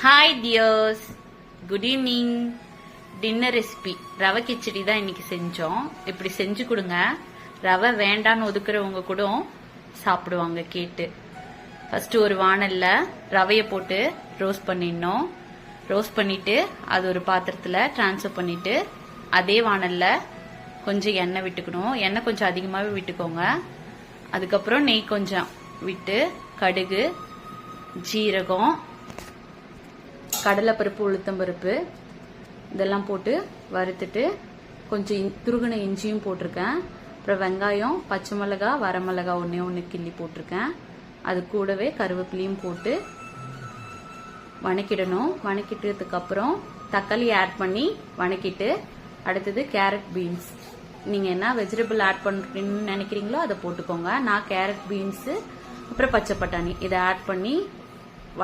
Hi tears, good evening. Dinner recipe ரவை கிச்சடி தான் இன்னைக்கு செஞ்சோம். இப்படி செஞ்சு கொடுங்க. ரவை வேண்டான்னு ஒதுக்குறவங்க கூட சாப்பிடுவாங்க கேட்டு. ஃபர்ஸ்ட் ஒரு வாணல்ல ரவையை போட்டு ரோஸ்ட் பண்ணிடணும். ரோஸ்ட் பண்ணிட்டு அது ஒரு பாத்திரத்துல டிரான்ஸ்ஃபர் பண்ணிட்டு அதே வாணல்ல கொஞ்சம் எண்ணெய் விட்டுக்கணும். எண்ணெய் கொஞ்சம் அதிகமாகவே விட்டுக்கோங்க. அதுக்கப்புறம் நெய் கொஞ்சம் விட்டு கடுகு, ஜீரகம், கடலைப்பருப்பு, உளுத்தம்பருப்பு இதெல்லாம் போட்டு வறுத்துட்டு கொஞ்சம் துருகின இஞ்சியும் போட்டிருக்கேன். அப்புறம் வெங்காயம், பச்சை மிளகா, வரமிளகா ஒன்று கிள்ளி போட்டிருக்கேன். அது கூடவே கருவேப்பிலையும் போட்டு வணக்கிடணும். வணக்கிட்டதுக்கு அப்புறம் தக்காளி ஆட் பண்ணி வணக்கிட்டு அடுத்தது கேரட், பீன்ஸ் நீங்க என்ன வெஜிடபிள் ஆட் பண்றீங்கன்னு நினைக்கிறீங்களோ அதை போட்டுக்கோங்க. நான் கேரட், பீன்ஸ் அப்புறம் பச்சை பட்டாணி இதை ஆட் பண்ணி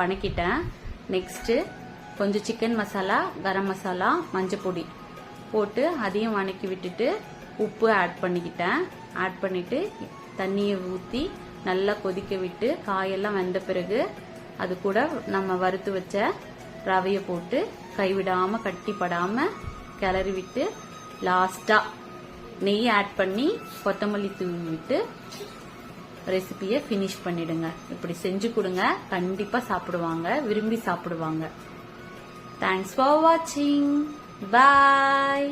வணக்கிட்டேன். நெக்ஸ்ட் கொஞ்சம் சிக்கன் மசாலா, கரம் மசாலா, மஞ்சள் பொடி போட்டு அதையும் வணக்கி விட்டுட்டு உப்பு ஆட் பண்ணிக்கிட்டேன். ஆட் பண்ணிட்டு தண்ணியை ஊற்றி நல்லா கொதிக்க விட்டு காயெல்லாம் வெந்த பிறகு அது கூட நம்ம வறுத்து வச்ச ரவையை போட்டு கைவிடாம கட்டிப்படாம கிளறி விட்டு லாஸ்டா நெய் ஆட் பண்ணி கொத்தமல்லி தூவி விட்டு ரெசிபியை ஃபினிஷ் பண்ணிடுங்க. இப்படி செஞ்சு கொடுங்க, கண்டிப்பா சாப்பிடுவாங்க, விரும்பி சாப்பிடுவாங்க. தேங்க்ஸ் ஃபார் வாட்சிங். பாய்.